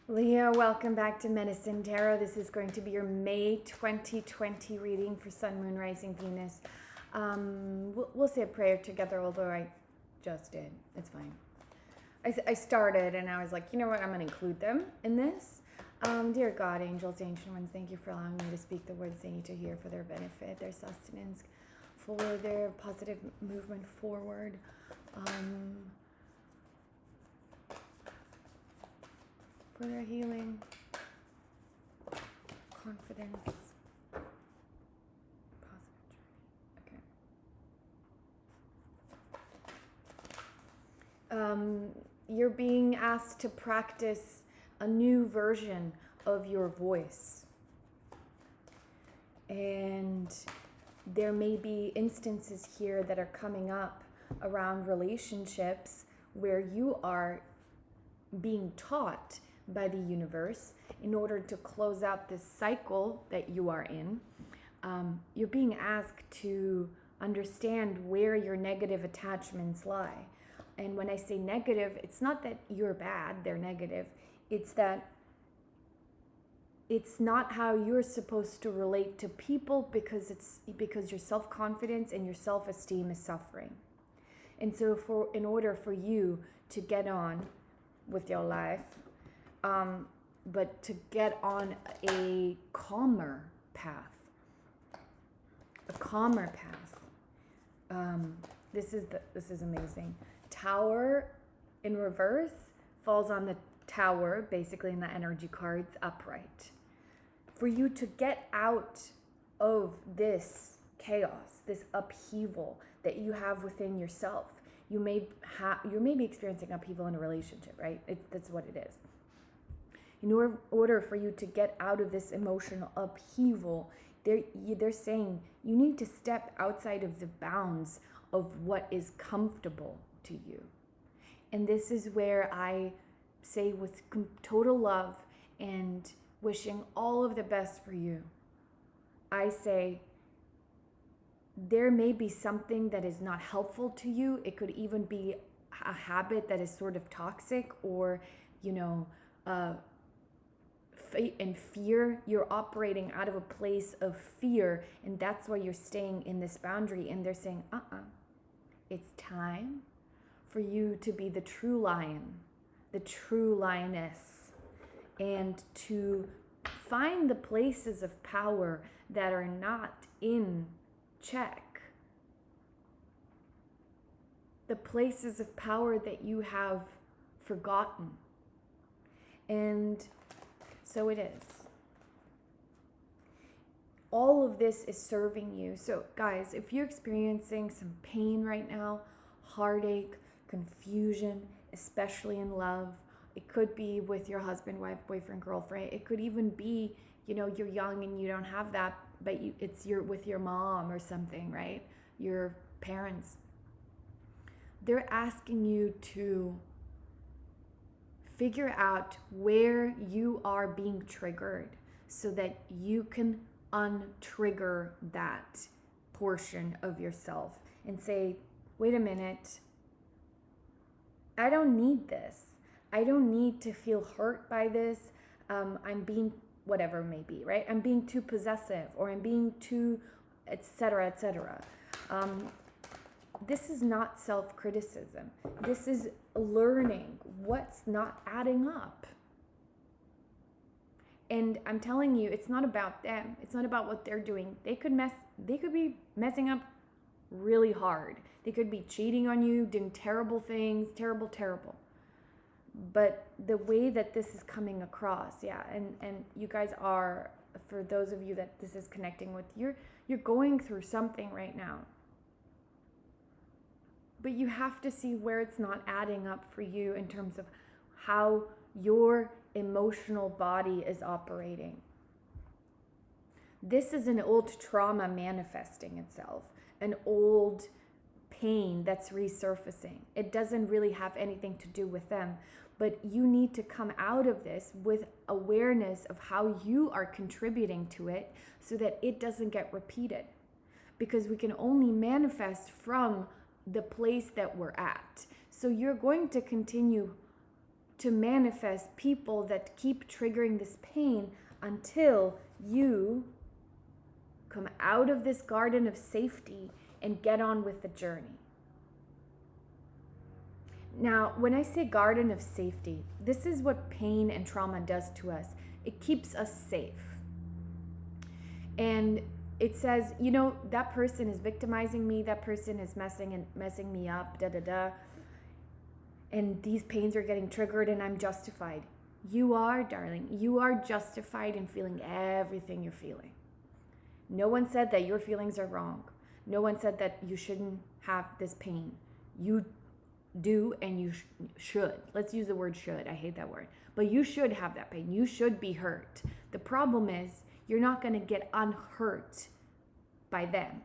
Leo, welcome back to Medicine Tarot. This is going to be your May 2020 reading for Sun, Moon, Rising, Venus. We'll say a prayer together, although I just did. It's fine. I started and I was like, you know what? I'm going to include them in this. Dear God, angels, ancient ones, thank you for allowing me to speak the words they need to hear for their benefit, their sustenance, for their positive movement forward. For their healing, confidence, positive journey. Okay. You're being asked to practice a new version of your voice. And there may be instances here that are coming up around relationships where you are being taught by the universe in order to close out this cycle that you are in. You're being asked to understand where your negative attachments lie. And when I say negative, it's not that you're bad, they're negative. It's that it's not how you're supposed to relate to people because your self-confidence and your self-esteem is suffering. And so in order for you to get on with your life, but to get on a calmer path. This is amazing. Tower in reverse falls on the tower, basically in the energy cards, upright. For you to get out of this chaos, this upheaval that you have within yourself, you may be experiencing upheaval in a relationship, right? That's what it is. In order for you to get out of this emotional upheaval, they're saying you need to step outside of the bounds of what is comfortable to you. And this is where I say, with total love and wishing all of the best for you, I say there may be something that is not helpful to you. It could even be a habit that is sort of toxic, or and fear. You're operating out of a place of fear, and that's why you're staying in this boundary. And they're saying, it's time for you to be the true lion, the true lioness, and to find the places of power that are not in check. The places of power that you have forgotten. And so it is. All of this is serving you. So guys, if you're experiencing some pain right now, heartache, confusion, especially in love, it could be with your husband, wife, boyfriend, girlfriend. It could even be, you're young and you don't have that, but it's with your mom or something, right? Your parents. They're asking you to figure out where you are being triggered so that you can untrigger that portion of yourself and say, wait a minute, I don't need this. I don't need to feel hurt by this. I'm being whatever it may be, right? I'm being too possessive, or I'm being too, etc., etc. This is not self-criticism. This is learning what's not adding up. And I'm telling you, it's not about them. It's not about what they're doing. They could be messing up really hard. They could be cheating on you, doing terrible things, terrible. But the way that this is coming across, and you guys are, for those of you that this is connecting with, you're going through something right now. But you have to see where it's not adding up for you in terms of how your emotional body is operating. This is an old trauma manifesting itself, an old pain that's resurfacing. It doesn't really have anything to do with them, but you need to come out of this with awareness of how you are contributing to it so that it doesn't get repeated. Because we can only manifest from the place that we're at. So you're going to continue to manifest people that keep triggering this pain until you come out of this garden of safety and get on with the journey. Now, when I say garden of safety, this is what pain and trauma does to us. It keeps us safe. And it says, that person is victimizing me, that person is messing me up, and these pains are getting triggered and I'm justified. You are, darling. You are justified in feeling everything you're feeling. No one said that your feelings are wrong. No one said that you shouldn't have this pain. You do, and you should. Let's use the word should. I hate that word. But you should have that pain. You should be hurt. The problem is you're not going to get unhurt by them.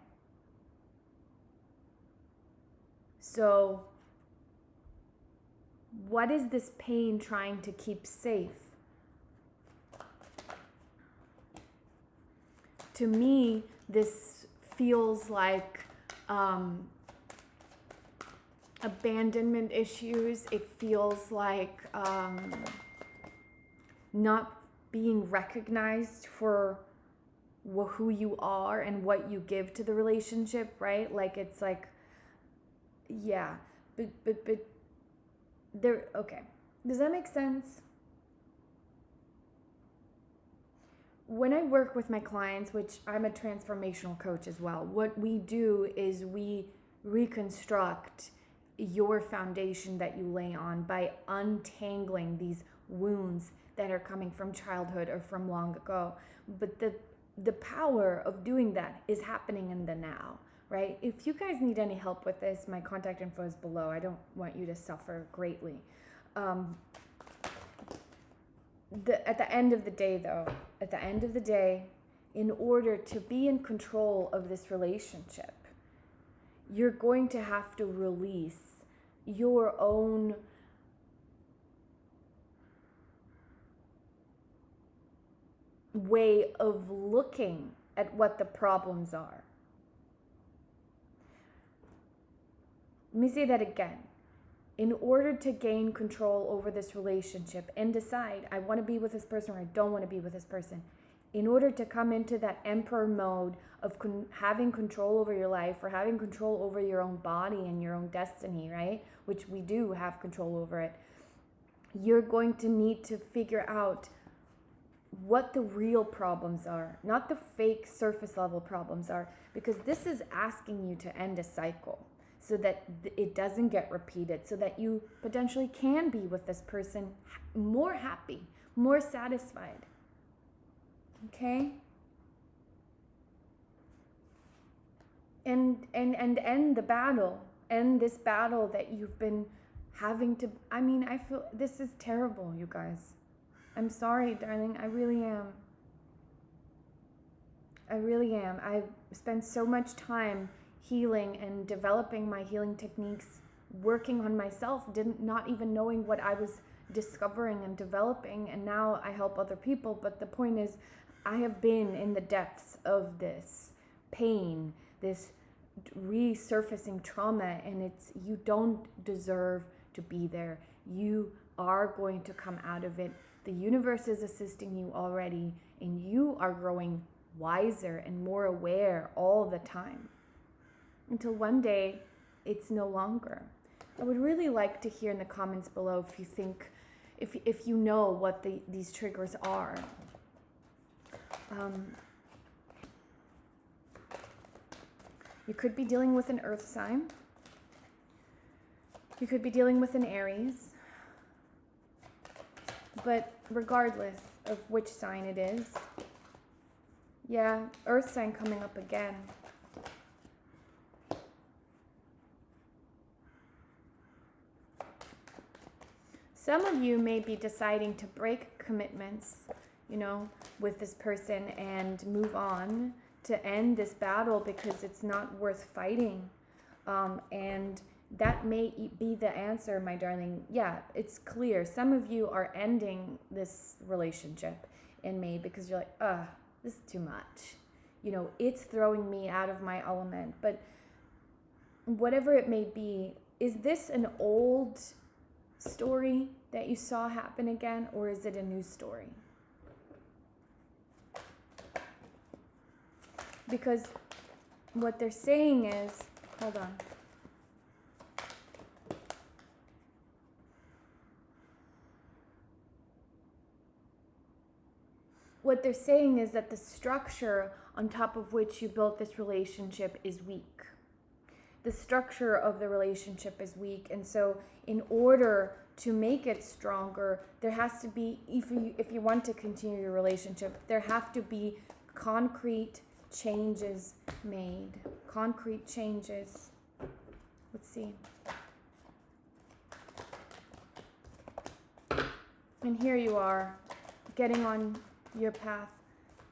So what is this pain trying to keep safe? To me, this feels like abandonment issues. It feels like not being recognized for who you are and what you give to the relationship, right? Like it's like, yeah, but there. Okay, does that make sense? When I work with my clients, which I'm a transformational coach as well, what we do is we reconstruct your foundation that you lay on by untangling these wounds that are coming from childhood or from long ago. But the power of doing that is happening in the now, right? If you guys need any help with this, my contact info is below. I don't want you to suffer greatly. At the end of the day, in order to be in control of this relationship, you're going to have to release your own way of looking at what the problems are. Let me say that again. In order to gain control over this relationship and decide, I want to be with this person or I don't want to be with this person, in order to come into that emperor mode of having control over your life or having control over your own body and your own destiny, right? Which we do have control over it. You're going to need to figure out what the real problems are, not the fake surface level problems are, because this is asking you to end a cycle so that it doesn't get repeated, so that you potentially can be with this person more happy, more satisfied. Okay? And end the battle. End this battle that you've been having to... I feel this is terrible, you guys. I'm sorry, darling. I really am. I've spent so much time healing and developing my healing techniques, working on myself, not even knowing what I was discovering and developing, and now I help other people. But the point is, I have been in the depths of this pain, this resurfacing trauma, and you don't deserve to be there. You are going to come out of it. The universe is assisting you already, and you are growing wiser and more aware all the time, until one day it's no longer. I would really like to hear in the comments below if you think, if you know what these triggers are. You could be dealing with an earth sign. You could be dealing with an Aries. But regardless of which sign it is, yeah, earth sign coming up again. Some of you may be deciding to break commitments, with this person and move on to end this battle because it's not worth fighting. And that may be the answer, my darling. Yeah, it's clear. Some of you are ending this relationship in May because you're like, this is too much. It's throwing me out of my element. But whatever it may be, is this an old story that you saw happen again, or is it a new story? Because what they're saying is, hold on. What they're saying is that the structure on top of which you built this relationship is weak. The structure of the relationship is weak. And so in order to make it stronger, there has to be, if you want to continue your relationship, there have to be concrete changes made. Concrete changes. Let's see. And here you are, getting on your path.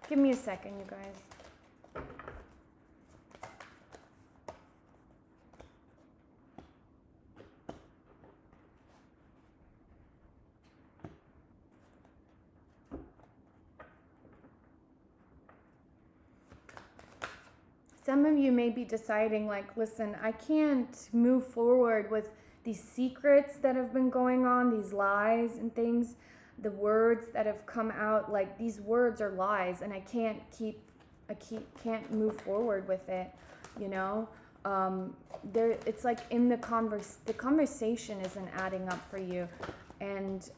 Give me a second, you guys. Some of you may be deciding, like, listen, I can't move forward with these secrets that have been going on, these lies and things, the words that have come out, like these words are lies, and I can't move forward with it, you know. It's like in the conversation isn't adding up for you, and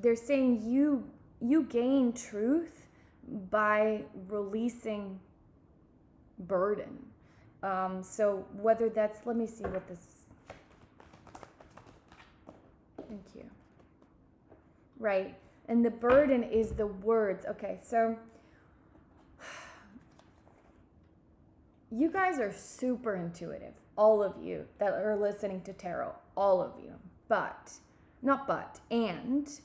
they're saying you gain truth by releasing burden. So whether that's, let me see what this. Thank you. Right. And the burden is the words. Okay, so you guys are super intuitive. All of you that are listening to tarot. All of you. And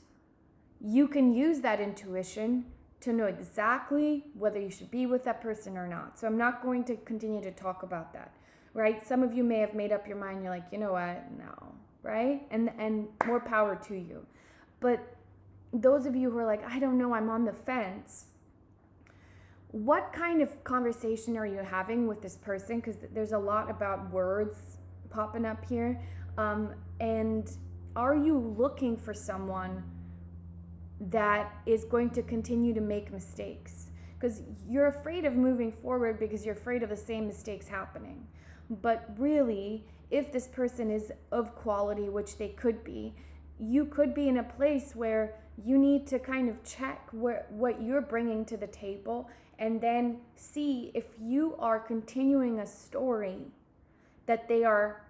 you can use that intuition to know exactly whether you should be with that person or not. So I'm not going to continue to talk about that. Right? Some of you may have made up your mind. You're like, you know what? No. Right? And more power to you. But those of you who are like, I don't know, I'm on the fence. What kind of conversation are you having with this person? Because there's a lot about words popping up here. And are you looking for someone that is going to continue to make mistakes? Because you're afraid of moving forward because you're afraid of the same mistakes happening. But really, if this person is of quality, which they could be, you could be in a place where you need to kind of check what you're bringing to the table, and then see if you are continuing a story that they are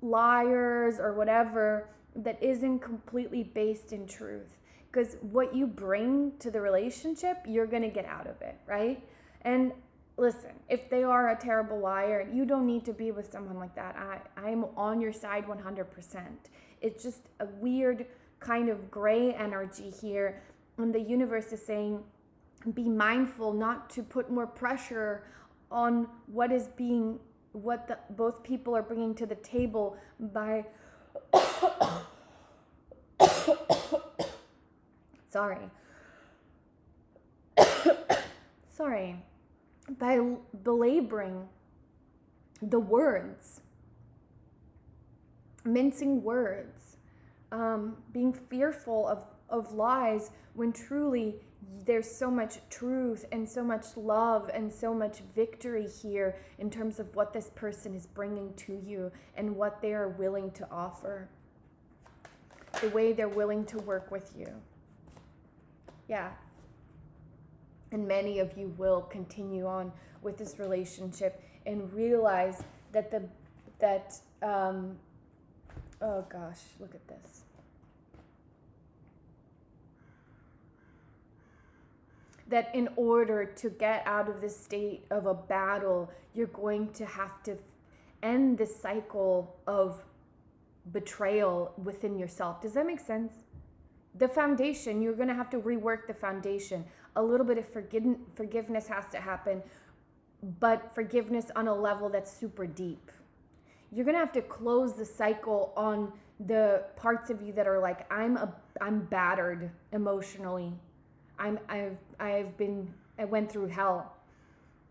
liars or whatever that isn't completely based in truth. Because what you bring to the relationship, you're going to get out of it, right? And listen, if they are a terrible liar, you don't need to be with someone like that. I'm on your side 100%. It's just a weird kind of gray energy here. And the universe is saying, be mindful not to put more pressure on what both people are bringing to the table by... Sorry. By belaboring the words, mincing words, being fearful of lies, when truly there's so much truth and so much love and so much victory here in terms of what this person is bringing to you and what they are willing to offer, the way they're willing to work with you. Yeah. And many of you will continue on with this relationship and realize that oh gosh, look at this. That in order to get out of this state of a battle, you're going to have to end this cycle of betrayal within yourself. Does that make sense? The foundation, you're going to have to rework the foundation. A little bit of forgiveness has to happen, but forgiveness on a level that's super deep. You're going to have to close the cycle on the parts of you that are like, I'm battered emotionally. I went through hell.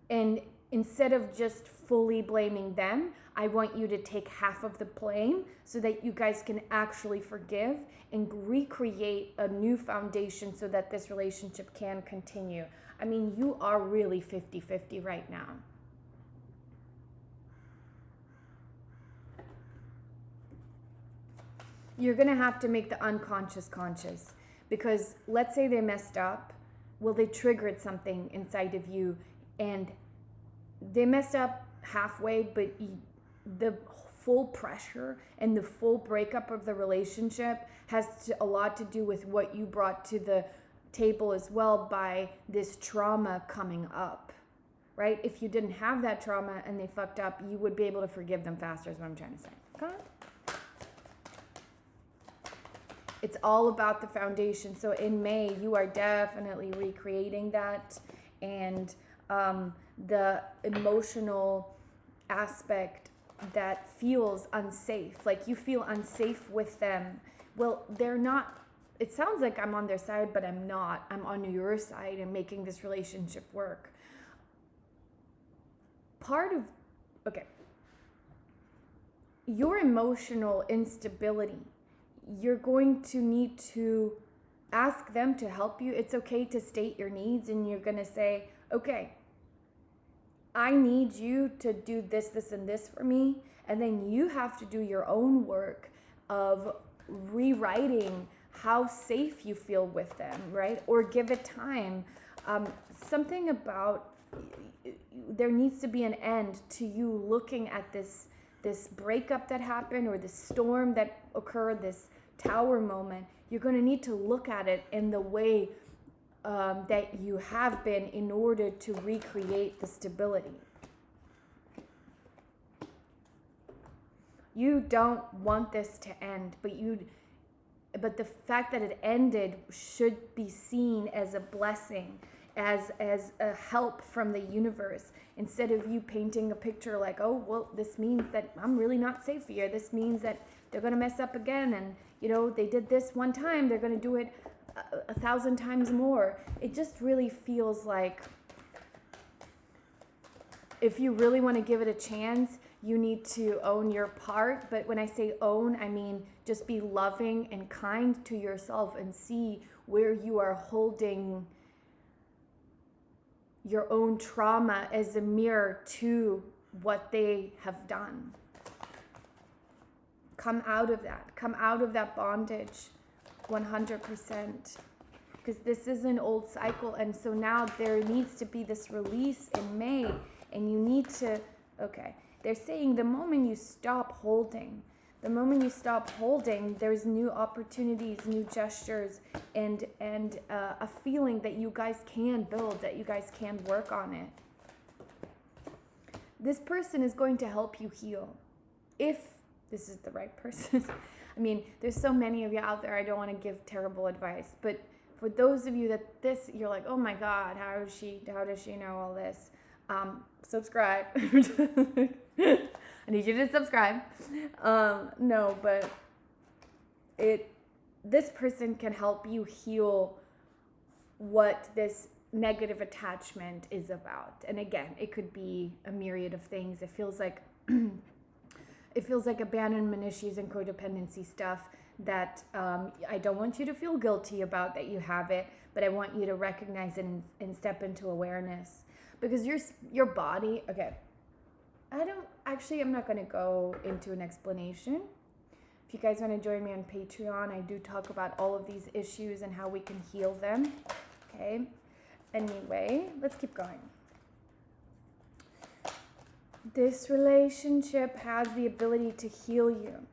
And instead of just fully blaming them, I want you to take half of the blame so that you guys can actually forgive and recreate a new foundation so that this relationship can continue. I mean, you are really 50-50 right now. You're going to have to make the unconscious conscious, because let's say they messed up. Well, they triggered something inside of you, and they messed up halfway, but the full pressure and the full breakup of the relationship has a lot to do with what you brought to the table as well by this trauma coming up, right? If you didn't have that trauma and they fucked up, you would be able to forgive them faster, is what I'm trying to say. Okay? It's all about the foundation. So in May, you are definitely recreating that, and the emotional aspect that feels unsafe, like you feel unsafe with them. Well, they're not, it sounds like I'm on their side, but I'm not. I'm on your side and making this relationship work. Your emotional instability, you're going to need to ask them to help you. It's okay to state your needs, and you're going to say, okay, I need you to do this, this, and this for me. And then you have to do your own work of rewriting how safe you feel with them, right? Or give it time. Something about, there needs to be an end to you looking at this breakup that happened, or this storm that occurred, this tower moment. You're going to need to look at it in the way that you have been in order to recreate the stability. You don't want this to end, but the fact that it ended should be seen as a blessing, as a help from the universe, instead of you painting a picture like, oh, well, this means that I'm really not safe here. This means that they're going to mess up again, and they did this one time, they're going to do it 1,000 times more. It just really feels like if you really want to give it a chance, you need to own your part. But when I say own, I mean just be loving and kind to yourself and see where you are holding your own trauma as a mirror to what they have done. Come out of that. Come out of that bondage 100%. Because this is an old cycle. And so now there needs to be this release in May. And you need to, they're saying the moment you stop holding, there's new opportunities, new gestures, and a feeling that you guys can build, that you guys can work on it. This person is going to help you heal, if this is the right person. I mean, there's so many of you out there, I don't want to give terrible advice, but for those of you that you're like, oh my God, how does she know all this? Subscribe. I need you to subscribe. No, but this person can help you heal what this negative attachment is about. And again, it could be a myriad of things. It feels like abandonment issues and codependency stuff that I don't want you to feel guilty about that you have it, but I want you to recognize it and step into awareness. Because your body, I'm not going to go into an explanation. If you guys want to join me on Patreon, I do talk about all of these issues and how we can heal them. Okay. Anyway, let's keep going. This relationship has the ability to heal you.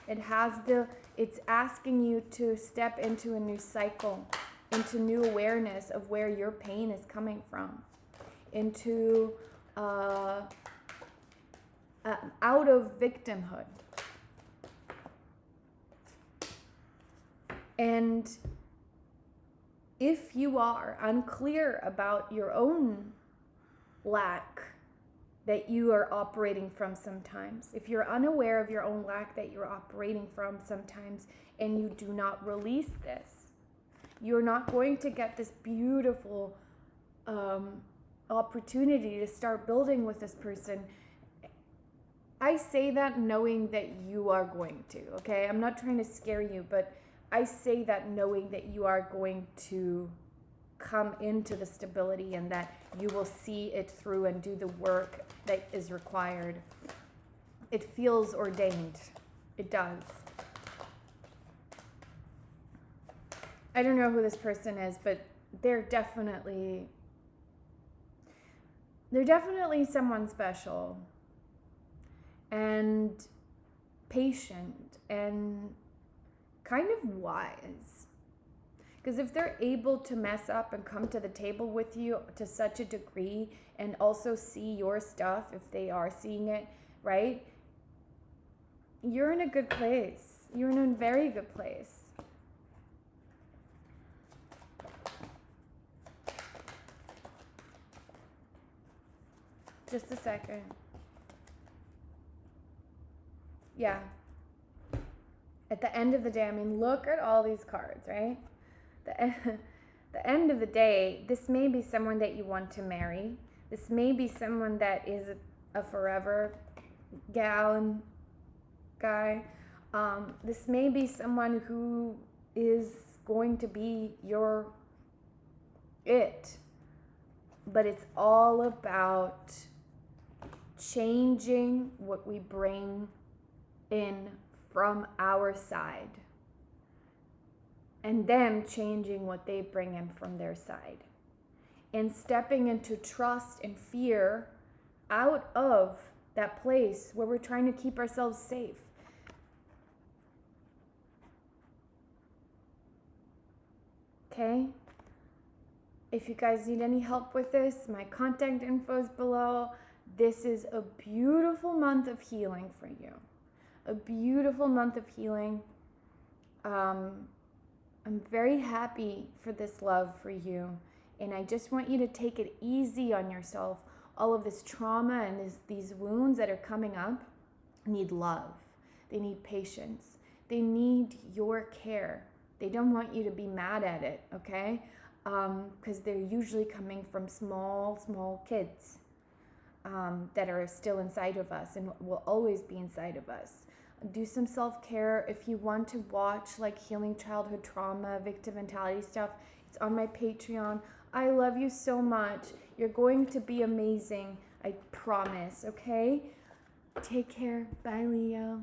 It's asking you to step into a new cycle, into new awareness of where your pain is coming from, into out of victimhood. And if you are unclear about your own lack that you are operating from sometimes, if you're unaware of your own lack that you're operating from sometimes, and you do not release this, you're not going to get this beautiful, opportunity to start building with this person. I say that knowing that you are going to, okay? I'm not trying to scare you, but I say that knowing that you are going to come into the stability and that you will see it through and do the work that is required. It feels ordained. It does. I don't know who this person is, but they're definitely someone special and patient and kind of wise. Because if they're able to mess up and come to the table with you to such a degree and also see your stuff, if they are seeing it, right? You're in a good place. You're in a very good place. Just a second. Yeah. At the end of the day, I mean, look at all these cards, right? The end of the day, this may be someone that you want to marry. This may be someone that is a forever gal and guy. This may be someone who is going to be your it. But it's all about changing what we bring in from our side and them changing what they bring in from their side and stepping into trust and fear out of that place where we're trying to keep ourselves safe. Okay? If you guys need any help with this, my contact info is below. This is a beautiful month of healing for you. A beautiful month of healing. I'm very happy for this love for you. And I just want you to take it easy on yourself. All of this trauma and these wounds that are coming up need love. They need patience. They need your care. They don't want you to be mad at it, okay? Because they're usually coming from small kids that are still inside of us and will always be inside of us. Do some self-care. If you want to watch like healing childhood trauma, victim mentality stuff, it's on my Patreon. I love you so much. You're going to be amazing. I promise, okay? Take care. Bye, Leo.